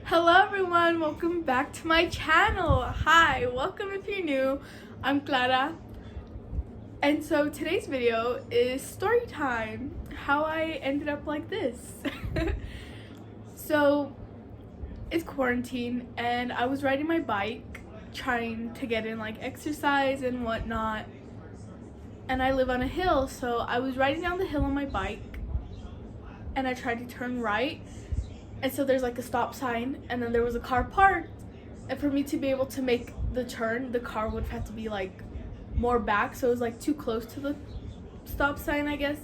Hello everyone, welcome back to my channel. Hi, welcome if you're new. I'm Clara. And so today's video is story time. How I ended up like this. So it's quarantine and I was riding my bike trying to get in like exercise and whatnot. And I live on a hill, so I was riding down the hill on my bike and I tried to turn right. And so there's like a stop sign and then there was a car parked, and for me to be able to make the turn, the car would have to be like more back, so it was like too close to the stop sign, I guess.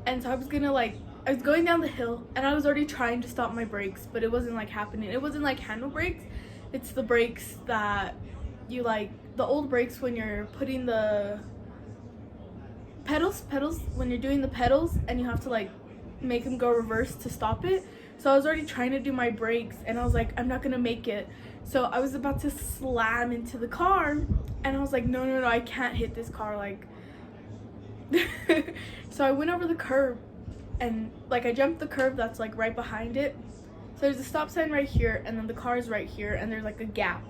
And so I was going down the hill and I was already trying to stop my brakes, but it wasn't like happening. It wasn't like handle brakes, it's the brakes that you like, the old brakes when you're putting the pedals when you're doing the pedals and you have to like make them go reverse to stop it. So I was already trying to do my brakes and I was like, I'm not gonna make it. So I was about to slam into the car and I was like, no, I can't hit this car, like. So I went over the curb and like I jumped the curb that's like right behind it. So there's a stop sign right here and then the car is right here and there's like a gap.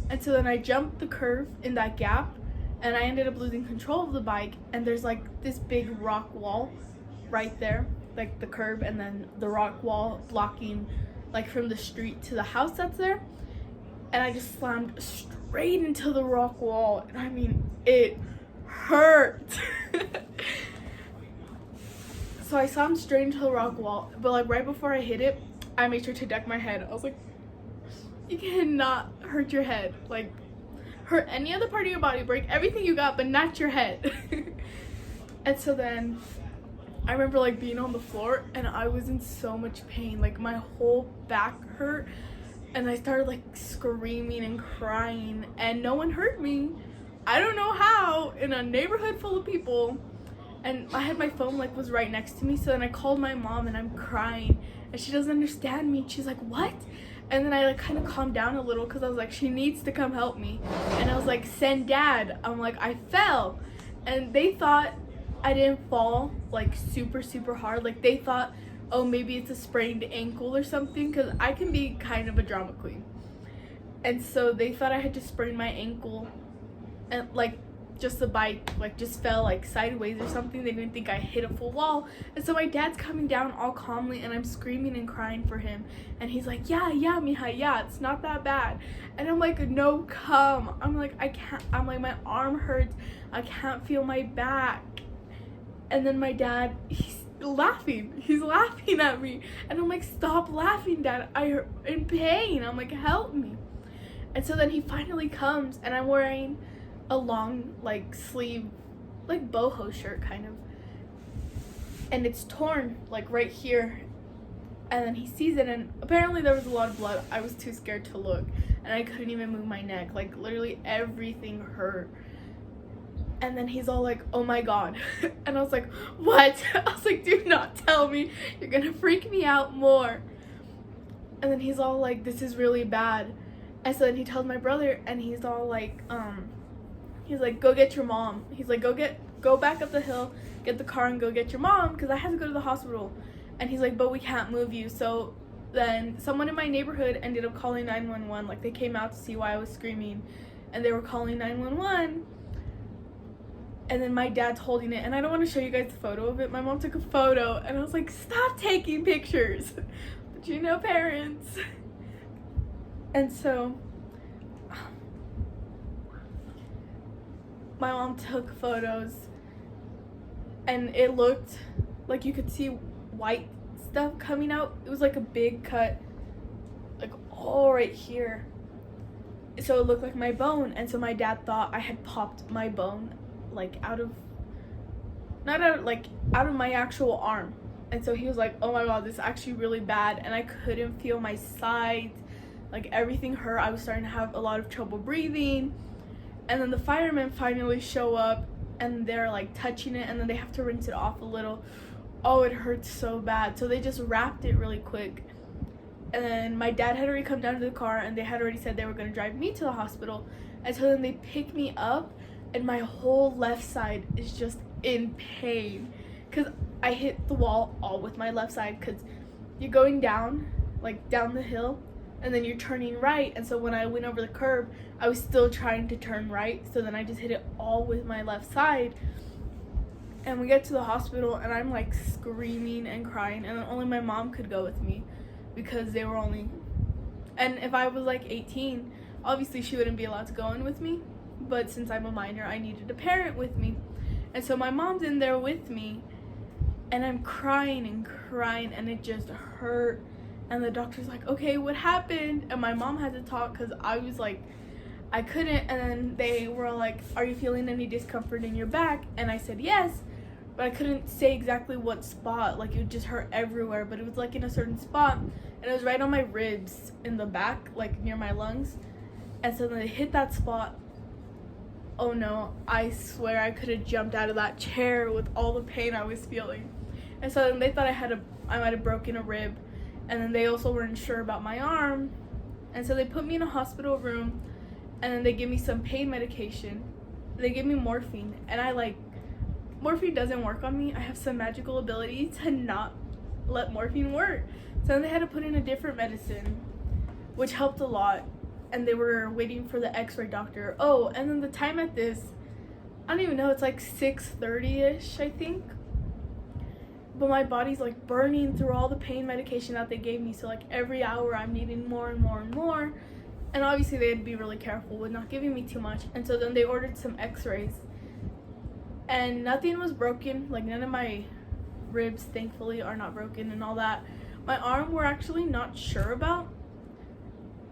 And so then I jumped the curve in that gap and I ended up losing control of the bike, and there's like this big rock wall right there, like the curb and then the rock wall blocking like from the street to the house that's there. And I just slammed straight into the rock wall, and I mean it hurt. So I slammed straight into the rock wall, but like right before I hit it, I made sure to duck my head. I was like, you cannot hurt your head, like hurt any other part of your body, break everything you got, but not your head. And so then I remember like being on the floor and I was in so much pain, like my whole back hurt, and I started like screaming and crying and no one heard me. I don't know how, in a neighborhood full of people, and I had my phone like was right next to me. So then I called my mom and I'm crying and she doesn't understand me. She's like, what? And then I like kind of calmed down a little because I was like, she needs to come help me. And I was like, send dad. I'm like, I fell. And they thought I didn't fall like super hard. Like they thought, oh, maybe it's a sprained ankle or something, because I can be kind of a drama queen. And so they thought I had just sprained my ankle and like just the bike like just fell like sideways or something. They didn't think I hit a full wall. And so my dad's coming down all calmly and I'm screaming and crying for him, and he's like, yeah mija, yeah, it's not that bad. And I'm like, no, come. I'm like, I can't. I'm like, my arm hurts, I can't feel my back. And then my dad, he's laughing at me, and I'm like, stop laughing, dad, I'm in pain. I'm like, help me. And so then he finally comes and I'm wearing a long like sleeve like boho shirt kind of, and it's torn like right here. And then he sees it and apparently there was a lot of blood. I was too scared to look and I couldn't even move my neck, like literally everything hurt. And then he's all like, oh my god. And I was like, what? I was like, do not tell me, you're gonna freak me out more. And then he's all like, this is really bad. And so then he tells my brother and he's all like, he's like, go get your mom. He's like, go back up the hill, get the car and go get your mom, because I had to go to the hospital. And he's like, but we can't move you. So then someone in my neighborhood ended up calling 911. Like they came out to see why I was screaming and they were calling 911. And then my dad's holding it, and I don't want to show you guys the photo of it. My mom took a photo and I was like, stop taking pictures. But you know, parents. And so my mom took photos and it looked like you could see white stuff coming out. It was like a big cut, like all right here. So it looked like my bone. And so my dad thought I had popped my bone like out of my actual arm. And so he was like, oh my god, this is actually really bad. And I couldn't feel my sides, like everything hurt. I was starting to have a lot of trouble breathing. And then the firemen finally show up and they're like touching it, and then they have to rinse it off a little. Oh, it hurts so bad. So they just wrapped it really quick. And then my dad had already come down to the car and they had already said they were going to drive me to the hospital. And so then they pick me up and my whole left side is just in pain, because I hit the wall all with my left side, because you're going down, like down the hill, and then you're turning right, and so when I went over the curb, I was still trying to turn right, so then I just hit it all with my left side. And we get to the hospital, and I'm like screaming and crying, and only my mom could go with me because they were only, and if I was like 18, obviously she wouldn't be allowed to go in with me, but since I'm a minor, I needed a parent with me. And so my mom's in there with me, and I'm crying and crying, and it just hurt. And the doctor's like, okay, what happened? And my mom had to talk because I was like, I couldn't. And then they were like, are you feeling any discomfort in your back? And I said yes, but I couldn't say exactly what spot. Like, it would just hurt everywhere, but it was like in a certain spot, and it was right on my ribs in the back, like near my lungs. And so then they hit that spot. Oh no, I swear I could have jumped out of that chair with all the pain I was feeling. And so then they thought I might have broken a rib, and then they also weren't sure about my arm. And so they put me in a hospital room, and then they give me some pain medication. They give me morphine, and morphine doesn't work on me. I have some magical ability to not let morphine work. So then they had to put in a different medicine, which helped a lot. And they were waiting for the x-ray doctor. Oh, and then the time at this, I don't even know, it's like 6:30ish, I think. But my body's like burning through all the pain medication that they gave me. So like every hour I'm needing more and more and more. And obviously they had to be really careful with not giving me too much. And so then they ordered some x-rays. And nothing was broken. Like, none of my ribs, thankfully, are not broken and all that. My arm we're actually not sure about.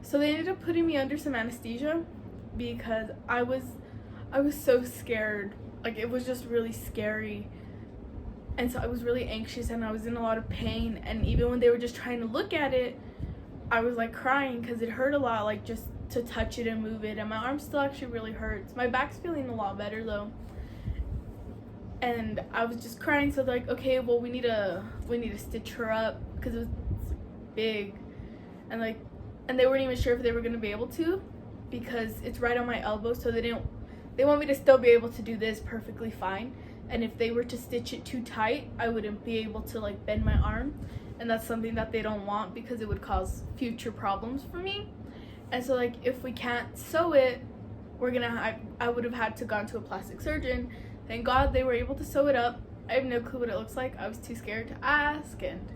So they ended up putting me under some anesthesia because I was so scared. Like, it was just really scary. And so I was really anxious, and I was in a lot of pain. And even when they were just trying to look at it, I was like crying because it hurt a lot, like just to touch it and move it. And my arm still actually really hurts. My back's feeling a lot better though. And I was just crying. So they're like, okay, well, we need to stitch her up because it was big. And they weren't even sure if they were going to be able to because it's right on my elbow. So they want me to still be able to do this perfectly fine. And if they were to stitch it too tight, I wouldn't be able to like bend my arm. And that's something that they don't want because it would cause future problems for me. And so like, if we can't sew it, I would have had to gone to a plastic surgeon. Thank God they were able to sew it up. I have no clue what it looks like. I was too scared to ask, and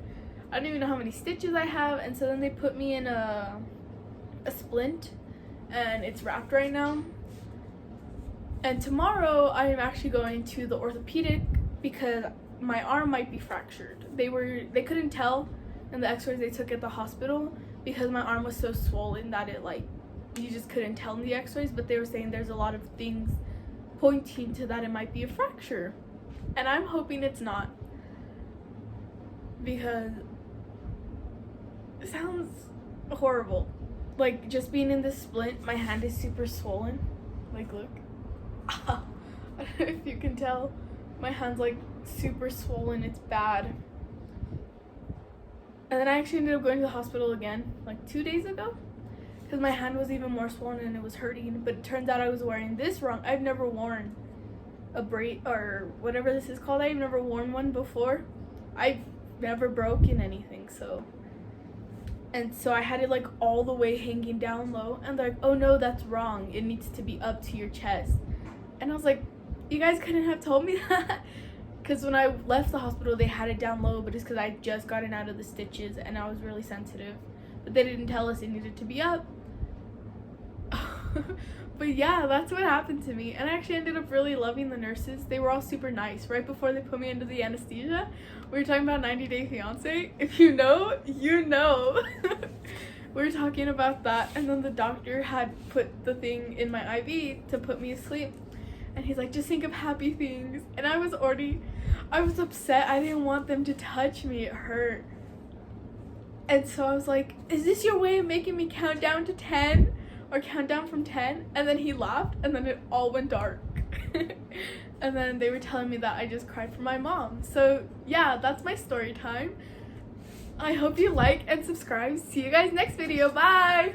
I don't even know how many stitches I have. And so then they put me in a splint, and it's wrapped right now. And tomorrow I am actually going to the orthopedic because my arm might be fractured. They couldn't tell in the x-rays they took at the hospital because my arm was so swollen that it like, you just couldn't tell in the x-rays, but they were saying there's a lot of things pointing to that it might be a fracture. And I'm hoping it's not, because it sounds horrible. Like, just being in this splint, my hand is super swollen. Like, look. I don't know if you can tell. My hand's like super swollen. It's bad. And then I actually ended up going to the hospital again like 2 days ago because my hand was even more swollen and it was hurting. But it turns out I was wearing this wrong. I've never worn a brace or whatever this is called. I've never worn one before. I've never broken anything, so. And so I had it like all the way hanging down low, and they're like, oh no, that's wrong. It needs to be up to your chest. And I was like, you guys couldn't have told me that? Because when I left the hospital, they had it down low, but it's because I just gotten out of the stitches and I was really sensitive. But they didn't tell us it needed to be up. But yeah, that's what happened to me. And I actually ended up really loving the nurses. They were all super nice. Right before they put me into the anesthesia, we were talking about 90 Day Fiancé. If you know, you know. We were talking about that, and then the doctor had put the thing in my IV to put me asleep. And he's like, just think of happy things. And I was upset. I didn't want them to touch me. It hurt. And so I was like, is this your way of making me count down to 10? Or count down from 10? And then he laughed, and then it all went dark. And then they were telling me that I just cried for my mom. So yeah, that's my story time. I hope you like and subscribe. See you guys next video. Bye!